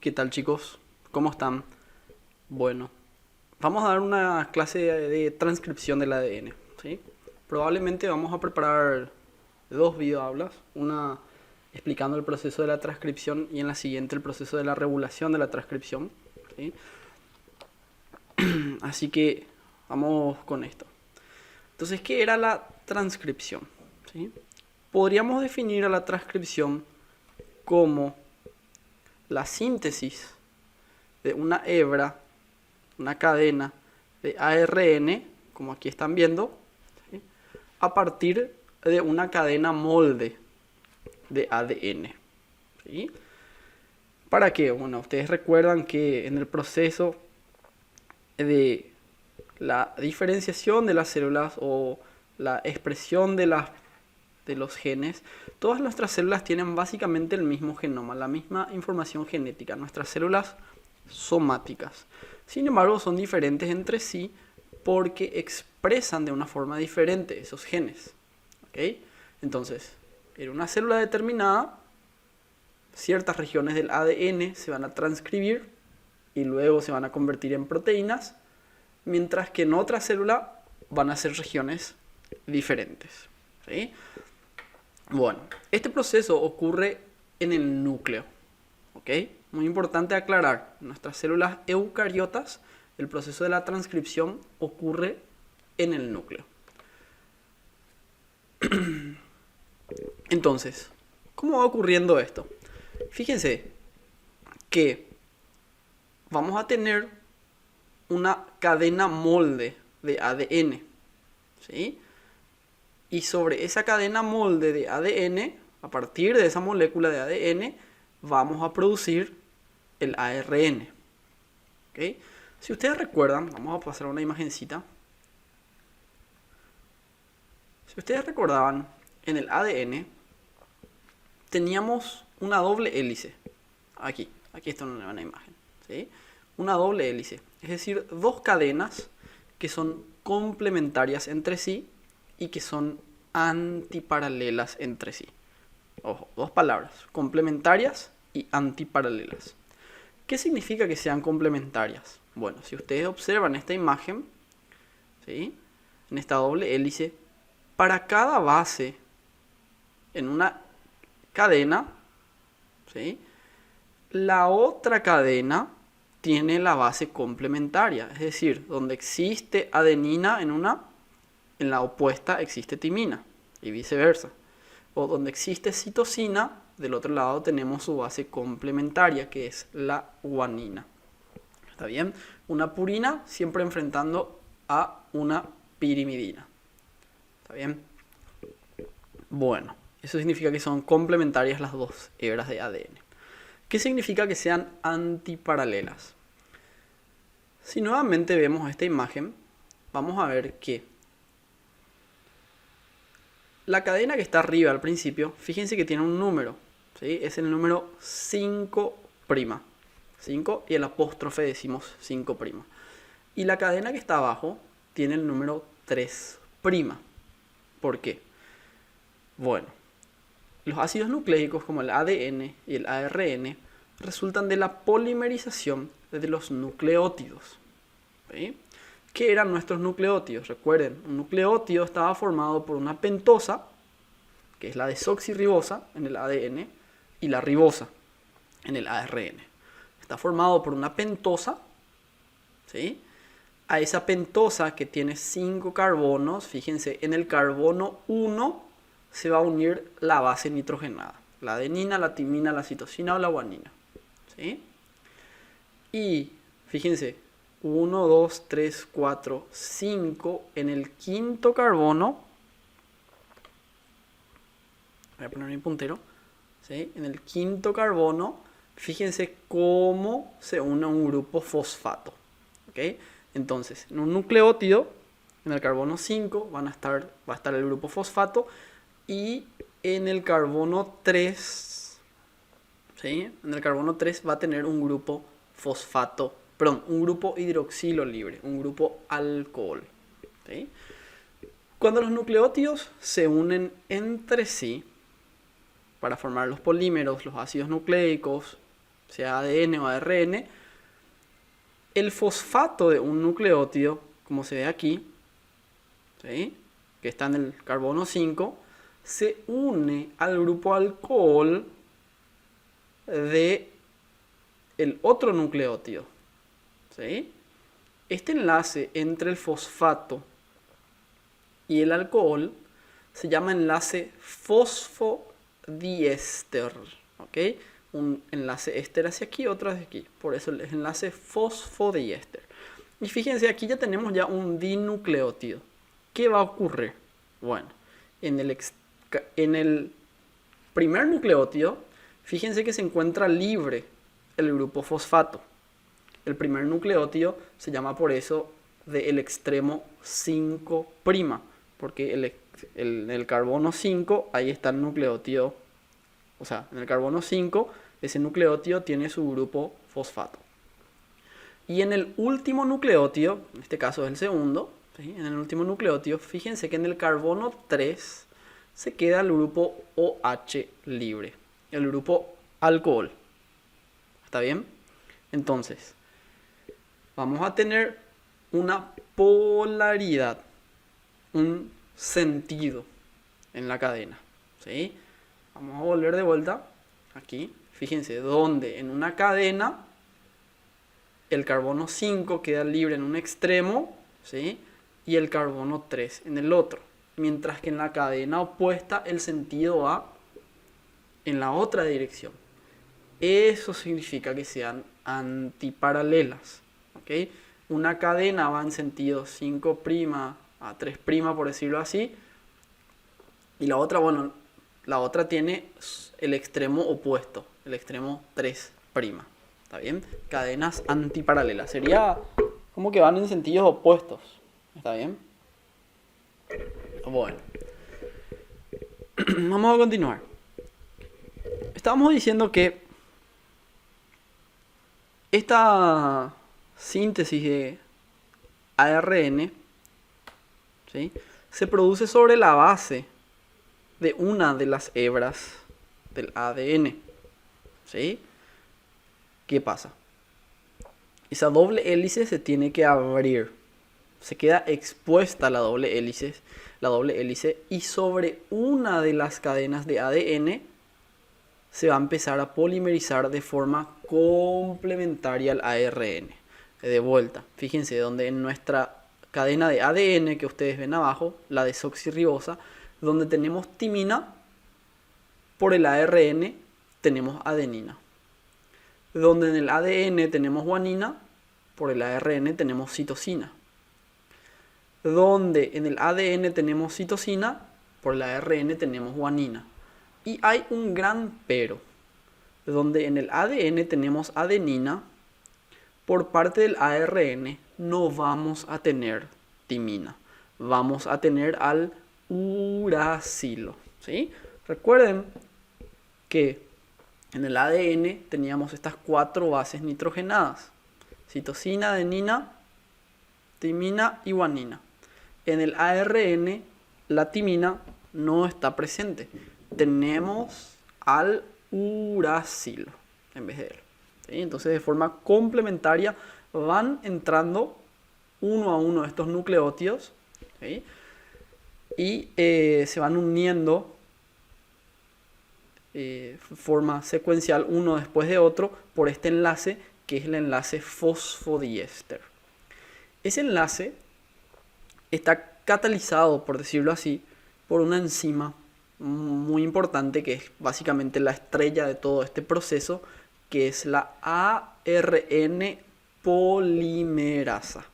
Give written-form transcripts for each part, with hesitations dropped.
¿Qué tal, chicos? ¿Cómo están? Bueno, vamos a dar una clase de transcripción del ADN, ¿sí? Probablemente vamos a preparar dos videoaulas, una explicando el proceso de la transcripción y en la siguiente el proceso de la regulación de la transcripción, ¿sí? Así que vamos con esto. Entonces, ¿qué era la transcripción? ¿Sí? Podríamos definir a la transcripción como la síntesis de una hebra, una cadena de ARN, como aquí están viendo, ¿sí? A partir de una cadena molde de ADN. ¿Sí? ¿Para qué? Bueno, ustedes recuerdan que en el proceso de la diferenciación de las células o la expresión de los genes, todas nuestras células tienen básicamente el mismo genoma, la misma información genética, nuestras células somáticas. Sin embargo, son diferentes entre sí porque expresan de una forma diferente esos genes. ¿Okay? Entonces, en una célula determinada, ciertas regiones del ADN se van a transcribir y luego se van a convertir en proteínas, mientras que en otra célula van a ser regiones diferentes. ¿Sí? Bueno, este proceso ocurre en el núcleo. ¿Ok? Muy importante aclarar, en nuestras células eucariotas el proceso de la transcripción ocurre en el núcleo. Entonces, ¿cómo va ocurriendo esto? Fíjense que vamos a tener una cadena molde de ADN, ¿sí? Y sobre esa cadena molde de ADN, a partir de esa molécula de ADN, vamos a producir el ARN. ¿Okay? Si ustedes recuerdan, vamos a pasar a una imagencita. Si ustedes recordaban, en el ADN teníamos una doble hélice. Aquí está una imagen. ¿Sí? Una doble hélice. Es decir, dos cadenas que son complementarias entre sí y que son antiparalelas entre sí. Ojo, dos palabras, complementarias y antiparalelas. ¿Qué significa que sean complementarias? Bueno, si ustedes observan esta imagen, ¿sí? En esta doble hélice, para cada base en una cadena, ¿sí? La otra cadena tiene la base complementaria, es decir, donde existe adenina en la opuesta existe timina y viceversa. O donde existe citosina, del otro lado tenemos su base complementaria, que es la guanina. ¿Está bien? Una purina siempre enfrentando a una pirimidina. ¿Está bien? Bueno, eso significa que son complementarias las dos hebras de ADN. ¿Qué significa que sean antiparalelas? Si nuevamente vemos esta imagen, vamos a ver que la cadena que está arriba al principio, fíjense que tiene un número, ¿sí? Es el número 5'. 5 y el apóstrofe decimos 5'. Y la cadena que está abajo tiene el número 3'. ¿Por qué? Bueno, los ácidos nucleicos como el ADN y el ARN resultan de la polimerización de los nucleótidos. ¿Sí? ¿Qué eran nuestros nucleótidos? Recuerden, un nucleótido estaba formado por una pentosa, que es la desoxirribosa en el ADN, y la ribosa en el ARN. Está formado por una pentosa, ¿sí? A esa pentosa que tiene 5 carbonos, fíjense, en el carbono 1 se va a unir la base nitrogenada, la adenina, la timina, la citosina o la guanina. ¿Sí? Y fíjense, 1, 2, 3, 4, 5 en el quinto carbono. Voy a poner mi puntero. ¿Sí? En el quinto carbono, fíjense cómo se une a un grupo fosfato. ¿Okay? Entonces, en un nucleótido, en el carbono 5 va a estar el grupo fosfato y en el carbono 3, ¿sí? En el carbono 3 va a tener un grupo fosfato, perdón, un grupo hidroxilo libre, un grupo alcohol. ¿Sí? Cuando los nucleótidos se unen entre sí para formar los polímeros, los ácidos nucleicos, sea ADN o ARN, el fosfato de un nucleótido, como se ve aquí, ¿sí?, que está en el carbono 5, se une al grupo alcohol de el otro nucleótido, ¿sí? Este enlace entre el fosfato y el alcohol se llama enlace fosfodiéster, ¿ok? Un enlace éster hacia aquí, otro hacia aquí, por eso es enlace fosfodiéster. Y fíjense, aquí ya tenemos ya un dinucleótido. ¿Qué va a ocurrir? Bueno, en el primer nucleótido, fíjense que se encuentra libre el grupo fosfato. El primer nucleótido se llama por eso del extremo 5', porque en el carbono 5, ahí está el nucleótido, o sea, en el carbono 5, ese nucleótido tiene su grupo fosfato. Y en el último nucleótido, en este caso es el segundo, ¿sí?, en el último nucleótido, fíjense que en el carbono 3 se queda el grupo OH libre, el grupo alcohol. ¿Está bien? Entonces, vamos a tener una polaridad, un sentido en la cadena, ¿sí? Vamos a volver de vuelta aquí. Fíjense, donde en una cadena el carbono 5 queda libre en un extremo, ¿sí?, y el carbono 3 en el otro. Mientras que en la cadena opuesta el sentido va en la otra dirección. Eso significa que sean antiparalelas, ¿ok? Una cadena va en sentido 5' a 3', por decirlo así. Y la otra, bueno, la otra tiene el extremo opuesto, el extremo 3'. ¿Está bien? Cadenas antiparalelas. Sería como que van en sentidos opuestos. ¿Está bien? Bueno. Vamos a continuar. Estábamos diciendo que esta síntesis de ARN, ¿sí?, se produce sobre la base de una de las hebras del ADN, ¿sí? ¿Qué pasa? Esa doble hélice se tiene que abrir, se queda expuesta la doble hélice, y sobre una de las cadenas de ADN se va a empezar a polimerizar de forma complementaria al ARN. De vuelta, fíjense, donde en nuestra cadena de ADN que ustedes ven abajo, la desoxirribosa, donde tenemos timina, por el ARN tenemos adenina. Donde en el ADN tenemos guanina, por el ARN tenemos citosina. Donde en el ADN tenemos citosina, por el ARN tenemos guanina. Y hay un gran pero, donde en el ADN tenemos adenina, por parte del ARN no vamos a tener timina, vamos a tener al uracilo, ¿sí? Recuerden que en el ADN teníamos estas 4 bases nitrogenadas: citosina, adenina, timina y guanina. En el ARN la timina no está presente. Tenemos al uracilo en vez de él, ¿sí? Entonces, de forma complementaria van entrando uno a uno estos nucleótidos, ¿sí?, y se van uniendo de forma secuencial uno después de otro por este enlace, que es el enlace fosfodiéster. Ese enlace está catalizado, por decirlo así, por una enzima muy importante, que es básicamente la estrella de todo este proceso, que es la ARN polimerasa,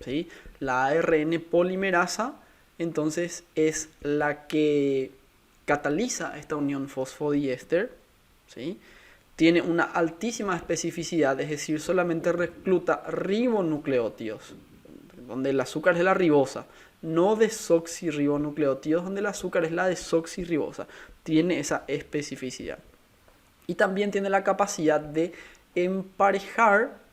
¿sí? La ARN polimerasa, entonces, es la que cataliza esta unión fosfodiéster, ¿sí? Tiene una altísima especificidad, es decir, solamente recluta ribonucleótidos, donde el azúcar es la ribosa, no desoxirribonucleótidos, donde el azúcar es la desoxirribosa. Tiene esa especificidad. Y también tiene la capacidad de emparejar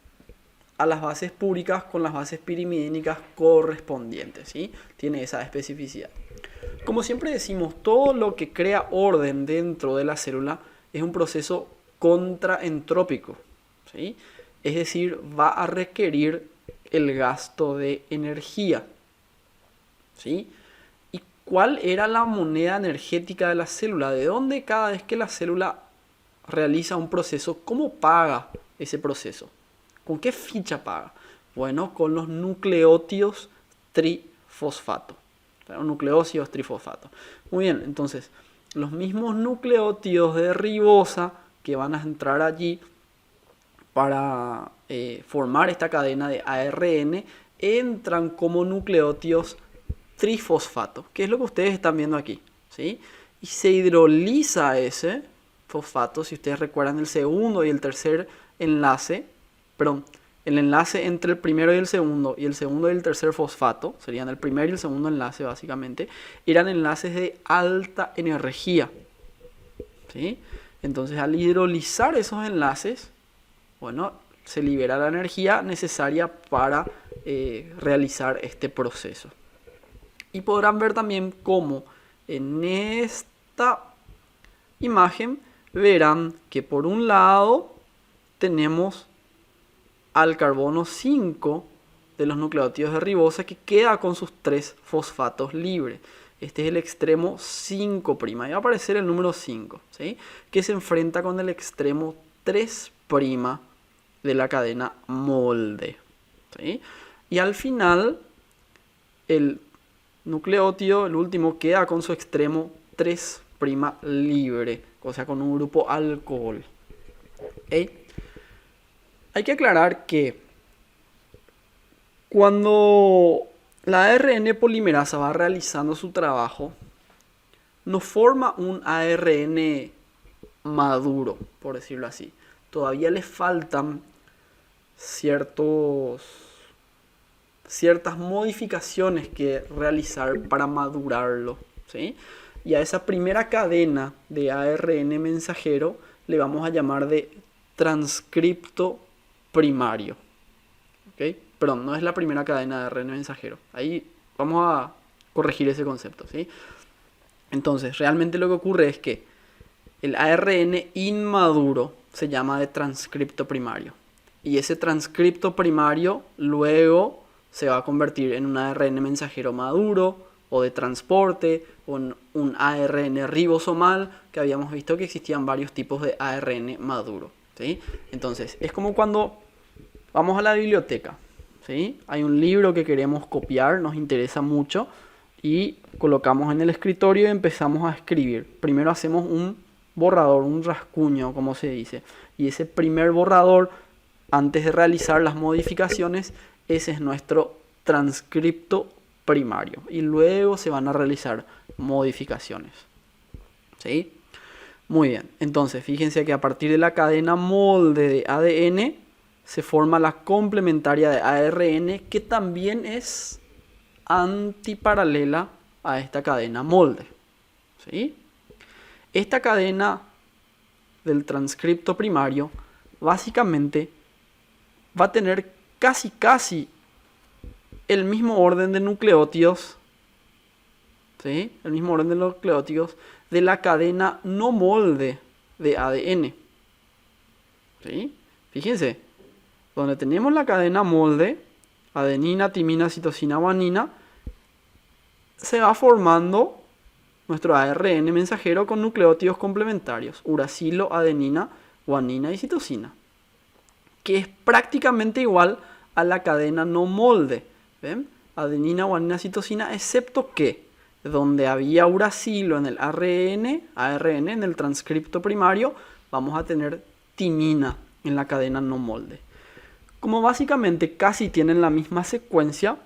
a las bases púricas con las bases pirimidínicas correspondientes, ¿sí? Tiene esa especificidad. Como siempre decimos, todo lo que crea orden dentro de la célula es un proceso contraentrópico, ¿sí? Es decir, va a requerir el gasto de energía, ¿sí? ¿Y cuál era la moneda energética de la célula? ¿De dónde cada vez que la célula realiza un proceso, cómo paga ese proceso? ¿Con qué ficha paga? Bueno, con los nucleótidos trifosfato. Los nucleósidos trifosfato. Muy bien, entonces, los mismos nucleótidos de ribosa que van a entrar allí para formar esta cadena de ARN entran como nucleótidos trifosfato, que es lo que ustedes están viendo aquí, ¿sí? Y se hidroliza ese fosfato, si ustedes recuerdan el segundo y el tercer enlace, perdón, el enlace entre el primero y el segundo y el tercer fosfato, serían el primer y el segundo enlace básicamente, eran enlaces de alta energía, ¿sí? Entonces al hidrolizar esos enlaces, bueno, se libera la energía necesaria para realizar este proceso. Y podrán ver también cómo en esta imagen verán que por un lado tenemos al carbono 5 de los nucleótidos de ribosa que queda con sus 3 fosfatos libres. Este es el extremo 5', y va a aparecer el número 5, ¿sí? Que se enfrenta con el extremo 3' de la cadena molde, ¿sí? Y al final el nucleótido, el último, queda con su extremo 3' libre, o sea, con un grupo alcohol. ¿Okay? Hay que aclarar que cuando la ARN polimerasa va realizando su trabajo, no forma un ARN maduro, por decirlo así. Todavía le faltan ciertas modificaciones que realizar para madurarlo, ¿sí? Y a esa primera cadena de ARN mensajero le vamos a llamar de transcripto primario. ¿Okay? Perdón, no es la primera cadena de ARN mensajero. Ahí vamos a corregir ese concepto, ¿sí? Entonces, realmente lo que ocurre es que el ARN inmaduro se llama de transcripto primario. Y ese transcripto primario luego se va a convertir en un ARN mensajero maduro o de transporte o en un ARN ribosomal, que habíamos visto que existían varios tipos de ARN maduro, ¿sí? Entonces, es como cuando vamos a la biblioteca, ¿sí? Hay un libro que queremos copiar, nos interesa mucho y colocamos en el escritorio y empezamos a escribir. Primero hacemos un borrador, un rascuño, como se dice. Y ese primer borrador, antes de realizar las modificaciones, ese es nuestro transcripto primario. Y luego se van a realizar modificaciones, ¿sí? Muy bien. Entonces, fíjense que a partir de la cadena molde de ADN se forma la complementaria de ARN, que también es antiparalela a esta cadena molde, ¿sí? Esta cadena del transcripto primario básicamente va a tener casi el mismo orden de nucleótidos, ¿sí? El mismo orden de nucleótidos de la cadena no molde de ADN, ¿sí? Fíjense, donde tenemos la cadena molde, adenina, timina, citosina, guanina, se va formando nuestro ARN mensajero con nucleótidos complementarios, uracilo, adenina, guanina y citosina, que es prácticamente igual a la cadena no molde, ¿ven? Adenina, guanina, citosina, excepto que donde había uracilo en el ARN, en el transcripto primario, vamos a tener timina en la cadena no molde. Como básicamente casi tienen la misma secuencia,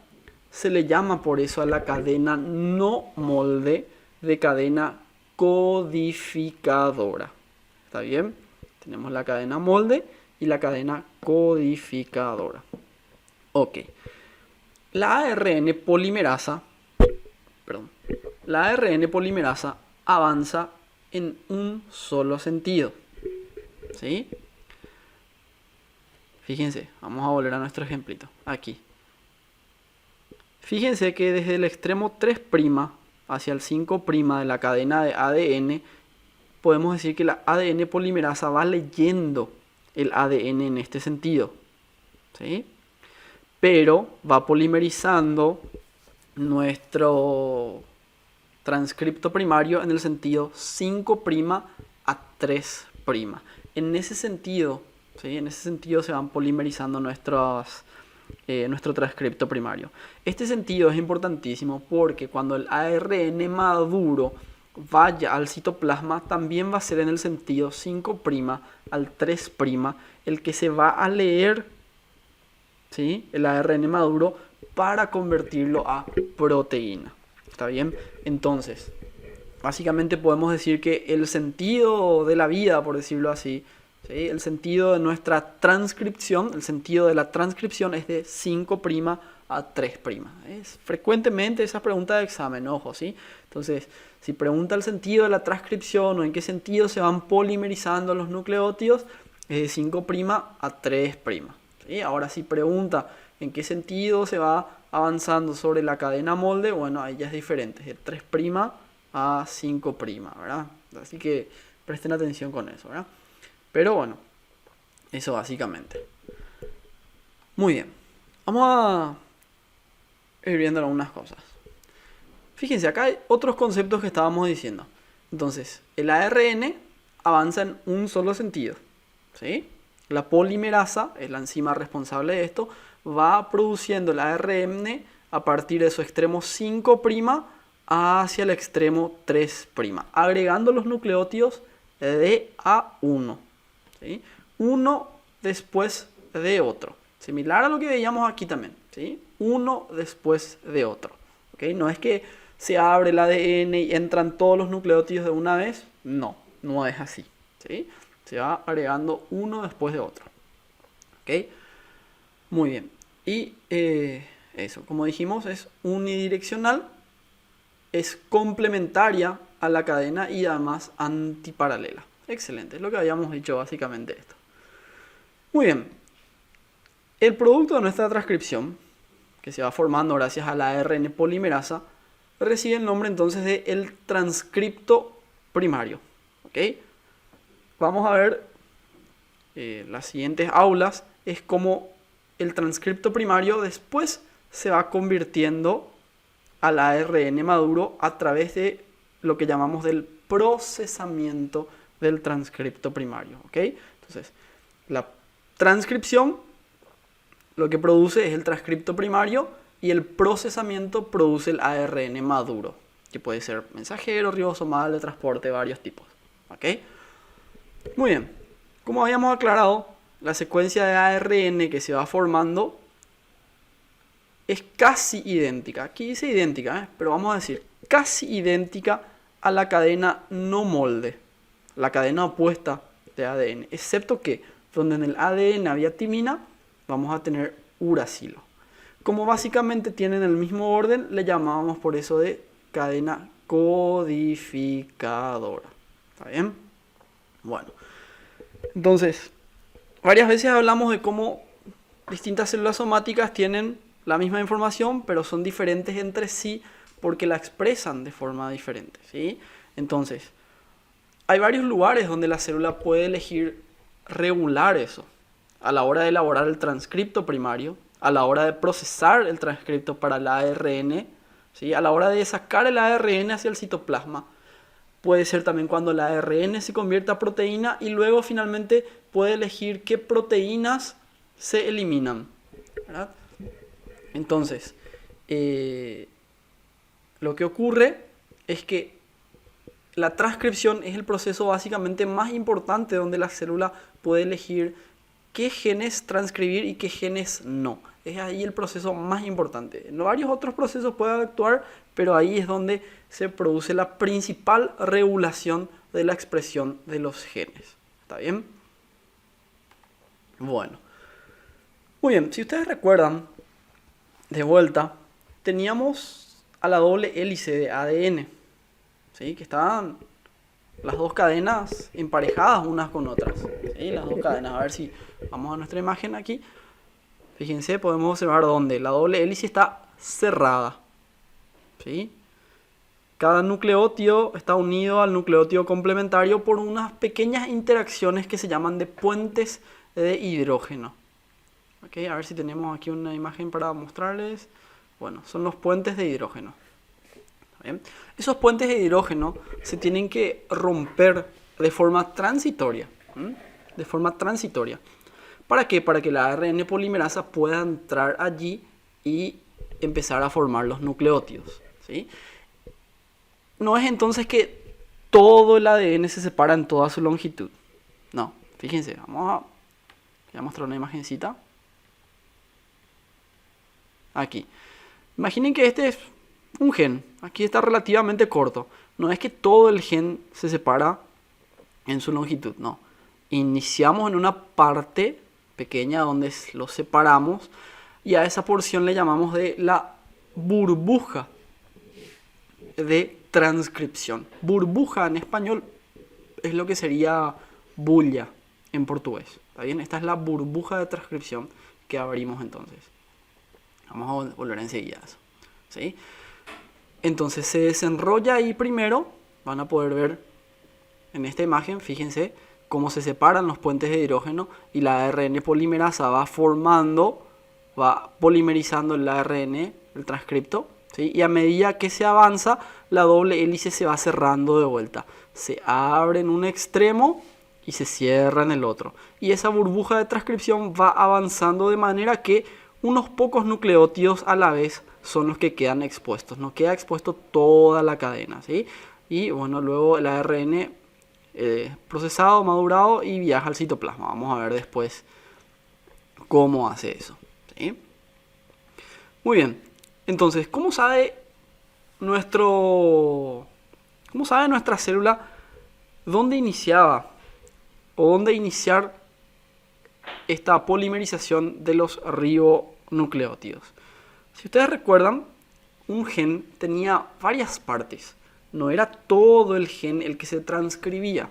se le llama por eso a la cadena no molde de cadena codificadora. ¿Está bien? Tenemos la cadena molde y la cadena codificadora. Ok. La ARN polimerasa avanza en un solo sentido, ¿sí? Fíjense, vamos a volver a nuestro ejemplito, aquí. Fíjense que desde el extremo 3' hacia el 5' de la cadena de ADN, podemos decir que la ADN polimerasa va leyendo el ADN en este sentido, ¿sí? Pero va polimerizando nuestro transcripto primario en el sentido 5' a 3'. En ese sentido, ¿sí? En ese sentido se van polimerizando nuestro transcripto primario. Este sentido es importantísimo porque cuando el ARN maduro vaya al citoplasma, también va a ser en el sentido 5' al 3' el que se va a leer, ¿sí? El ARN maduro para convertirlo a proteína. ¿Está bien? Entonces, básicamente podemos decir que el sentido de la vida, por decirlo así, ¿sí? El sentido de nuestra transcripción, el sentido de la transcripción es de 5' a 3'. Es frecuentemente esa pregunta de examen, ojo, ¿sí? Entonces, si pregunta el sentido de la transcripción o en qué sentido se van polimerizando los nucleótidos, es de 5' a 3'. ¿Sí? Ahora, si pregunta en qué sentido se va avanzando sobre la cadena molde, bueno, ahí ya es diferente, es de 3' a 5', ¿verdad? Así que presten atención con eso, ¿verdad? Pero bueno, eso básicamente. Muy bien, vamos a ir viendo algunas cosas. Fíjense, acá hay otros conceptos que estábamos diciendo. Entonces, el ARN avanza en un solo sentido, ¿sí? La polimerasa, es la enzima responsable de esto, va produciendo el ARN a partir de su extremo 5' hacia el extremo 3', agregando los nucleótidos de A1, ¿sí? Uno después de otro, similar a lo que veíamos aquí también, ¿sí? Uno después de otro, ¿okay? No es que se abre el ADN y entran todos los nucleótidos de una vez, no es así, ¿sí? Se va agregando uno después de otro, ¿ok? Muy bien, y eso, como dijimos, es unidireccional, es complementaria a la cadena y además antiparalela. Excelente, es lo que habíamos dicho básicamente esto. Muy bien, el producto de nuestra transcripción, que se va formando gracias a la ARN polimerasa, recibe el nombre entonces de el transcripto primario. ¿Ok? Vamos a ver las siguientes aulas, es como el transcripto primario después se va convirtiendo al ARN maduro a través de lo que llamamos del procesamiento del transcripto primario. ¿Ok? Entonces, la transcripción lo que produce es el transcripto primario y el procesamiento produce el ARN maduro, que puede ser mensajero, ribosomal, de transporte, varios tipos. ¿Ok? Muy bien. Como habíamos aclarado, la secuencia de ARN que se va formando es casi idéntica. Aquí dice idéntica, pero vamos a decir casi idéntica a la cadena no molde, la cadena opuesta de ADN, excepto que donde en el ADN había timina, vamos a tener uracilo. Como básicamente tienen el mismo orden, le llamábamos por eso de cadena codificadora. ¿Está bien? Bueno, entonces, varias veces hablamos de cómo distintas células somáticas tienen la misma información, pero son diferentes entre sí porque la expresan de forma diferente, ¿sí? Entonces, hay varios lugares donde la célula puede elegir regular eso. A la hora de elaborar el transcripto primario, a la hora de procesar el transcripto para el ARN, ¿sí? A la hora de sacar el ARN hacia el citoplasma. Puede ser también cuando el ARN se convierte a proteína y luego finalmente puede elegir qué proteínas se eliminan, ¿verdad? Entonces, lo que ocurre es que la transcripción es el proceso básicamente más importante donde la célula puede elegir qué genes transcribir y qué genes no. Es ahí el proceso más importante. En varios otros procesos puede actuar, pero ahí es donde se produce la principal regulación de la expresión de los genes. ¿Está bien? Bueno. Muy bien, si ustedes recuerdan, de vuelta, teníamos a la doble hélice de ADN, ¿sí? Que estaban las dos cadenas emparejadas unas con otras, ¿sí? Las dos cadenas, a ver si vamos a nuestra imagen aquí. Fíjense, podemos observar dónde la doble hélice está cerrada, ¿sí? Cada nucleótido está unido al nucleótido complementario por unas pequeñas interacciones que se llaman de puentes de hidrógeno. Okay, a ver si tenemos aquí una imagen para mostrarles. Bueno, son los puentes de hidrógeno. ¿Bien? Esos puentes de hidrógeno se tienen que romper de forma transitoria. De forma transitoria. ¿Para qué? Para que la ARN polimerasa pueda entrar allí y empezar a formar los nucleótidos. ¿Sí? No es entonces que todo el ADN se separa en toda su longitud. No, fíjense, voy a mostrar una imagencita. Aquí. Imaginen que este es un gen. Aquí está relativamente corto. No es que todo el gen se separa en su longitud, no. Iniciamos en una parte pequeña donde lo separamos y a esa porción le llamamos de la burbuja de transcripción. Burbuja en español es lo que sería bulla en portugués. ¿Está bien? Esta es la burbuja de transcripción que abrimos entonces. Vamos a volver enseguida a eso. ¿Sí? Entonces se desenrolla ahí primero. Van a poder ver en esta imagen, fíjense, cómo se separan los puentes de hidrógeno y la ARN polimerasa va polimerizando el ARN, el transcripto. ¿Sí? Y a medida que se avanza, la doble hélice se va cerrando de vuelta. Se abre en un extremo y se cierra en el otro. Y esa burbuja de transcripción va avanzando de manera que unos pocos nucleótidos a la vez son los que quedan expuestos. No queda expuesto toda la cadena. ¿Sí? Y bueno, luego el ARN procesado, madurado y viaja al citoplasma. Vamos a ver después cómo hace eso. ¿Sí? Muy bien. Entonces, ¿cómo sabe nuestra célula dónde iniciaba o dónde iniciar esta polimerización de los ribonucleótidos? Si ustedes recuerdan, un gen tenía varias partes. No era todo el gen el que se transcribía.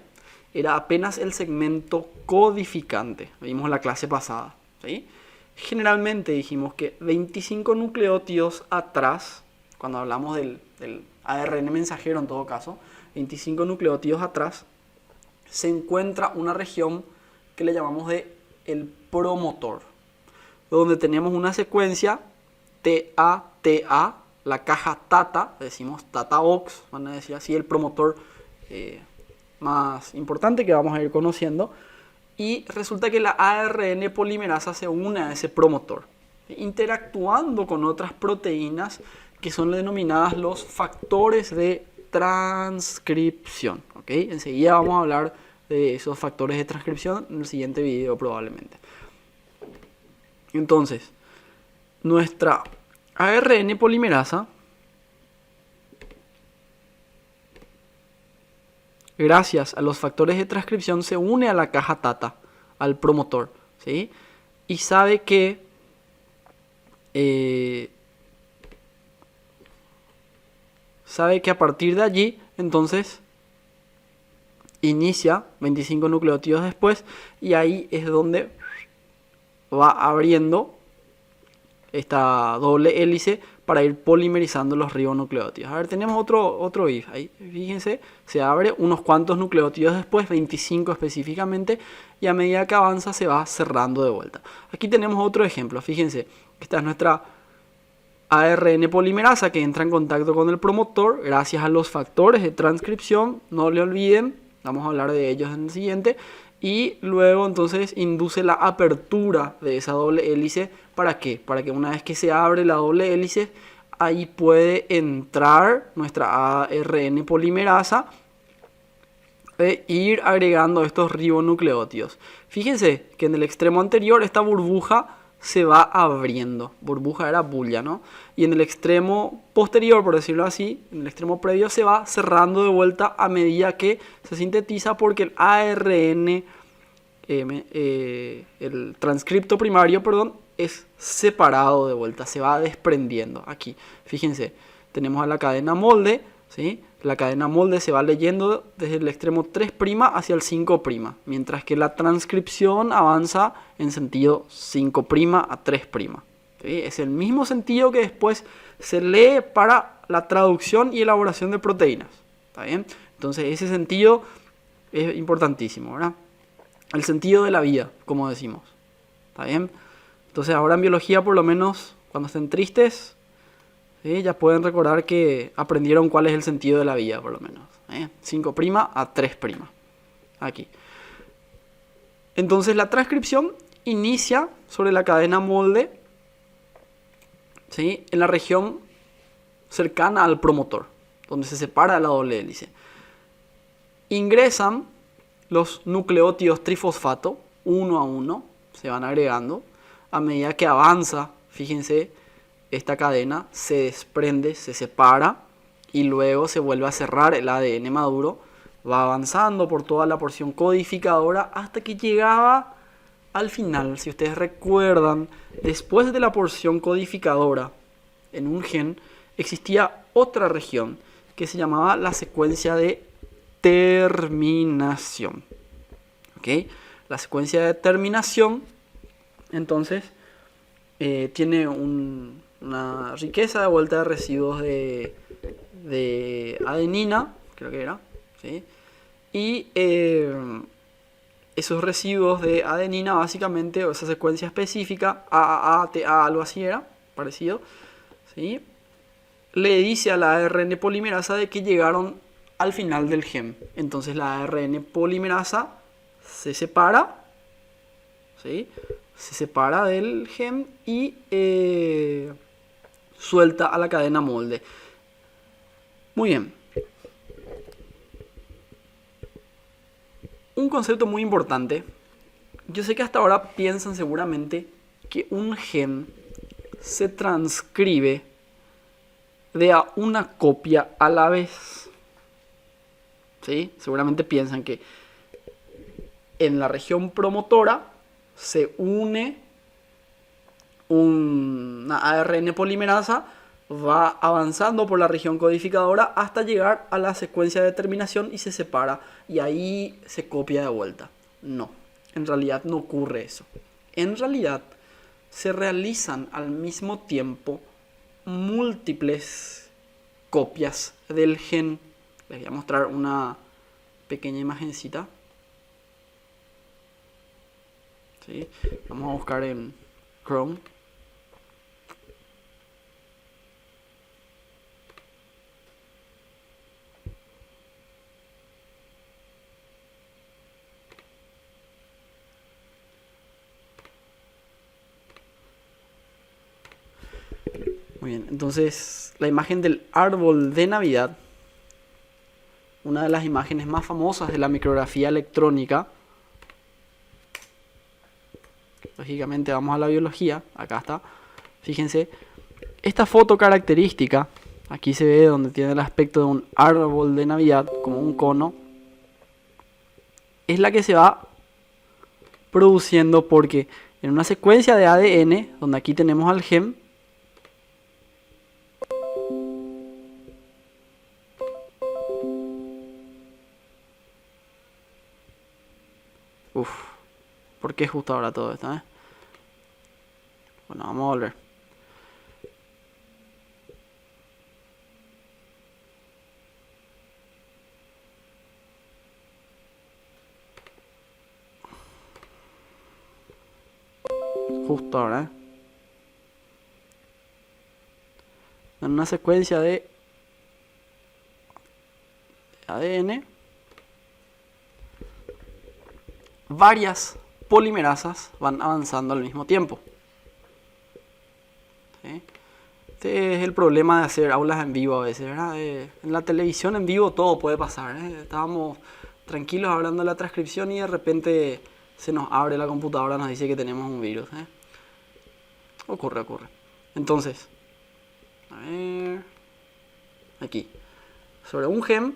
Era apenas el segmento codificante. Vimos la clase pasada. ¿Sí? Generalmente dijimos que 25 nucleótidos atrás, cuando hablamos del ARN mensajero en todo caso, 25 nucleótidos atrás, se encuentra una región que le llamamos de el promotor, donde tenemos una secuencia TA, la caja TATA, decimos TATA-OX, van a decir así, el promotor más importante que vamos a ir conociendo. Y resulta que la ARN polimerasa se une a ese promotor, interactuando con otras proteínas que son denominadas los factores de transcripción. ¿Okay? Enseguida vamos a hablar de esos factores de transcripción en el siguiente video probablemente. Entonces, nuestra ARN polimerasa, gracias a los factores de transcripción, se une a la caja TATA, al promotor, ¿sí? Y sabe que a partir de allí, entonces, inicia 25 nucleótidos después y ahí es donde va abriendo esta doble hélice para ir polimerizando los ribonucleótidos. A ver, tenemos otro if. Ahí, fíjense, se abre unos cuantos nucleótidos después, 25 específicamente, y a medida que avanza se va cerrando de vuelta. Aquí tenemos otro ejemplo. Fíjense, esta es nuestra ARN polimerasa que entra en contacto con el promotor gracias a los factores de transcripción. No le olviden, vamos a hablar de ellos en el siguiente. Y luego entonces induce la apertura de esa doble hélice. ¿Para qué? Para que una vez que se abre la doble hélice, ahí puede entrar nuestra ARN polimerasa e ir agregando estos ribonucleótidos. Fíjense que en el extremo anterior esta burbuja se va abriendo. Burbuja era bulla, ¿no? Y en el extremo posterior, por decirlo así, en el extremo previo se va cerrando de vuelta a medida que se sintetiza, porque el ARN, el transcripto primario, es separado de vuelta, se va desprendiendo. Aquí, fíjense, tenemos a la cadena molde, ¿sí? La cadena molde se va leyendo desde el extremo 3' hacia el 5', mientras que la transcripción avanza en sentido 5' a 3'. ¿Sí? Es el mismo sentido que después se lee para la traducción y elaboración de proteínas. ¿Está bien? Entonces ese sentido es importantísimo, ¿verdad? El sentido de la vida, como decimos. ¿Está bien? Entonces ahora en biología, por lo menos, cuando estén tristes, ¿sí?, ya pueden recordar que aprendieron cuál es el sentido de la vida, por lo menos. 5' a 3'. Aquí. Entonces la transcripción inicia sobre la cadena molde, ¿sí?, en la región cercana al promotor, donde se separa la doble hélice. Ingresan los nucleótidos trifosfato uno a uno, se van agregando. A medida que avanza, fíjense, esta cadena se desprende, se separa y luego se vuelve a cerrar el ADN maduro. Va avanzando por toda la porción codificadora hasta que llegaba al final. Si ustedes recuerdan, después de la porción codificadora en un gen, existía otra región que se llamaba la secuencia de terminación. ¿Okay? La secuencia de terminación, entonces, tiene una riqueza de vuelta de residuos de adenina, creo que era, ¿sí? Y esos residuos de adenina, básicamente, o esa secuencia específica, AAA, TA, algo así era, parecido, ¿sí?, le dice a la ARN polimerasa de que llegaron al final del gen. Entonces la ARN polimerasa se separa, ¿sí?, se separa del gen y suelta a la cadena molde. Muy bien. Un concepto muy importante. Yo sé que hasta ahora piensan seguramente que un gen se transcribe de a una copia a la vez. ¿Sí? Seguramente piensan que en la región promotora se une una ARN polimerasa, va avanzando por la región codificadora hasta llegar a la secuencia de terminación y se separa y ahí se copia de vuelta. No, en realidad no ocurre eso. En realidad se realizan al mismo tiempo múltiples copias del gen. Les voy a mostrar una pequeña imagencita. ¿Sí? Vamos a buscar en Chrome. Muy bien, entonces la imagen del árbol de Navidad, una de las imágenes más famosas de la micrografía electrónica. Lógicamente vamos a la biología, acá está. Fíjense, esta foto característica, aquí se ve donde tiene el aspecto de un árbol de Navidad, como un cono, es la que se va produciendo porque en una secuencia de ADN, donde aquí tenemos al gen, ¿por qué justo ahora todo esto? Bueno, vamos a volver. Justo ahora, en una secuencia de ADN, varias polimerasas van avanzando al mismo tiempo. ¿Sí? Este es el problema de hacer aulas en vivo a veces, ¿verdad? En la televisión en vivo todo puede pasar, ¿eh? Estábamos tranquilos hablando de la transcripción y de repente se nos abre la computadora, nos dice que tenemos un virus, ¿eh? Ocurre. Entonces, a ver, aquí, sobre un gen,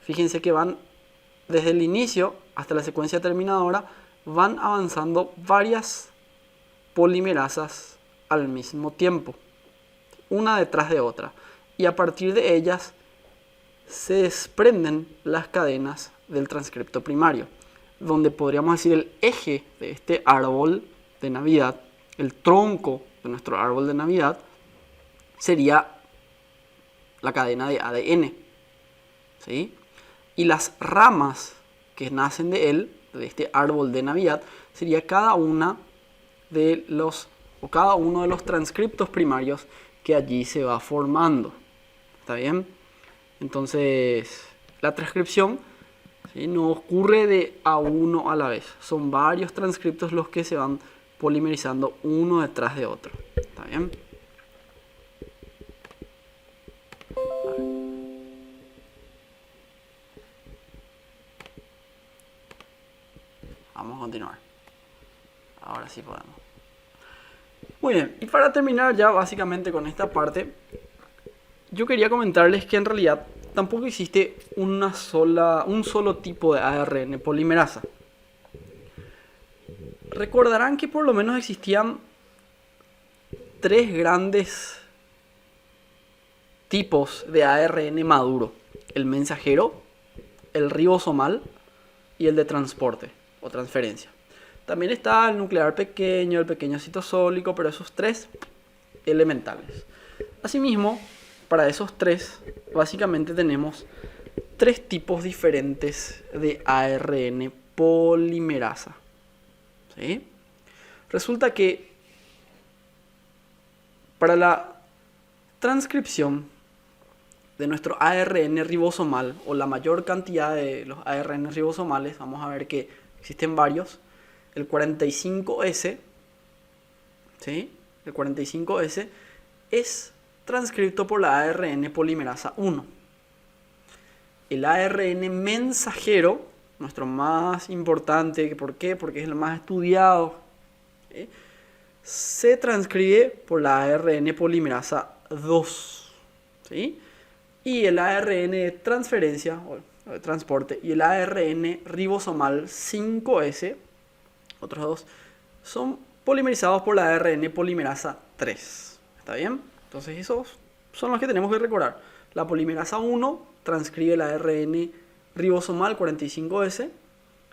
fíjense que van desde el inicio hasta la secuencia terminadora, van avanzando varias polimerasas al mismo tiempo, una detrás de otra, y a partir de ellas se desprenden las cadenas del transcripto primario, donde podríamos decir el eje de este árbol de Navidad, el tronco de nuestro árbol de Navidad, sería la cadena de ADN, ¿sí? Y las ramas que nacen de él, de este árbol de Navidad, sería cada uno de los transcriptos primarios que allí se va formando. ¿Está bien? Entonces, la transcripción, ¿sí?, no ocurre de a uno a la vez. Son varios transcriptos los que se van polimerizando uno detrás de otro. ¿Está bien? Vamos a continuar. Ahora sí podemos. Muy bien, y para terminar ya básicamente con esta parte, yo quería comentarles que en realidad tampoco existe un solo tipo de ARN polimerasa. Recordarán que por lo menos existían 3 grandes tipos de ARN maduro: el mensajero, el ribosomal y el de transporte o transferencia. También está el nuclear pequeño, el pequeño citosólico, pero esos 3 elementales. Asimismo, para esos 3, básicamente tenemos 3 tipos diferentes de ARN polimerasa. ¿Sí? Resulta que para la transcripción de nuestro ARN ribosomal, o la mayor cantidad de los ARN ribosomales, vamos a ver que existen varios. El 45S, ¿sí?, el 45S es transcrito por la ARN polimerasa 1. El ARN mensajero, nuestro más importante, ¿por qué? Porque es el más estudiado, ¿sí?, se transcribe por la ARN polimerasa 2, ¿sí? Y el ARN de transferencia o de transporte y el ARN ribosomal 5S, otros 2, son polimerizados por la ARN polimerasa 3. ¿Está bien? Entonces esos son los que tenemos que recordar. La polimerasa 1 transcribe el ARN ribosomal 45S,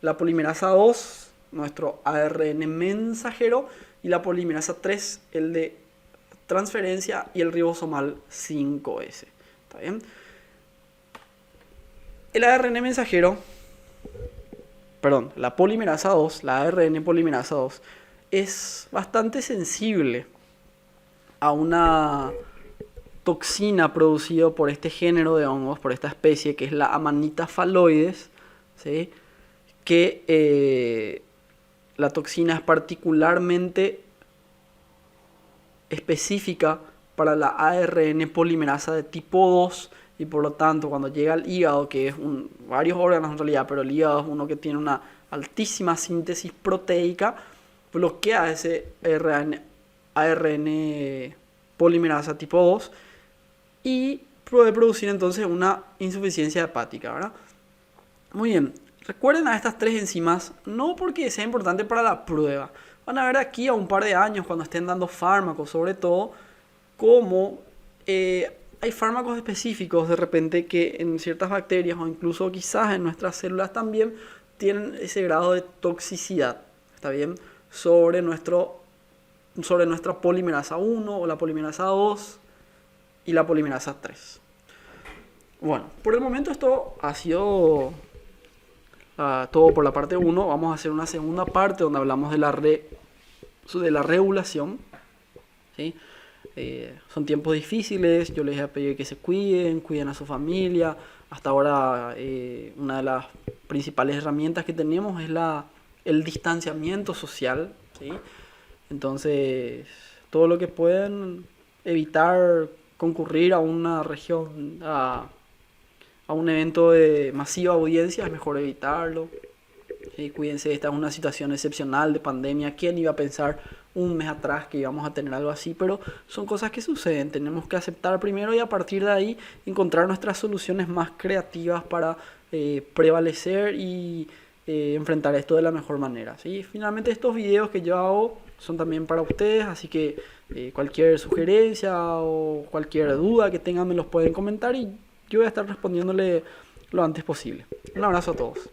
la polimerasa 2, nuestro ARN mensajero, y la polimerasa 3, el de transferencia, y el ribosomal 5S. ¿Está bien? El ARN mensajero, la polimerasa 2, la ARN polimerasa 2, es bastante sensible a una toxina producida por este género de hongos, por esta especie que es la Amanita phalloides, ¿sí?, que la toxina es particularmente específica para la ARN polimerasa de tipo 2, y por lo tanto cuando llega al hígado, que es varios órganos en realidad, pero el hígado es uno que tiene una altísima síntesis proteica, bloquea ese ARN polimerasa tipo 2 y puede producir entonces una insuficiencia hepática, ¿verdad? Muy bien, recuerden a estas 3 enzimas, no porque sea importante para la prueba. Van a ver aquí a un par de años, cuando estén dando fármacos, sobre todo, cómo hay fármacos específicos de repente que en ciertas bacterias o incluso quizás en nuestras células también tienen ese grado de toxicidad, ¿está bien?, sobre nuestra polimerasa 1 o la polimerasa 2 y la polimerasa 3. Bueno, por el momento esto ha sido todo por la parte 1. Vamos a hacer una segunda parte donde hablamos de la regulación, ¿sí? Son tiempos difíciles, yo les voy a pedir que se cuiden a su familia. Hasta ahora una de las principales herramientas que tenemos es el distanciamiento social, ¿sí? Entonces, todo lo que puedan evitar concurrir a una región, a un evento de masiva audiencia, es mejor evitarlo. Sí, cuídense, esta es una situación excepcional de pandemia. ¿Quién iba a pensar un mes atrás que íbamos a tener algo así? Pero son cosas que suceden, tenemos que aceptar primero y a partir de ahí encontrar nuestras soluciones más creativas para prevalecer y enfrentar esto de la mejor manera, ¿sí? Finalmente, estos videos que yo hago son también para ustedes, así que cualquier sugerencia o cualquier duda que tengan me los pueden comentar y yo voy a estar respondiéndole lo antes posible. Un abrazo a todos.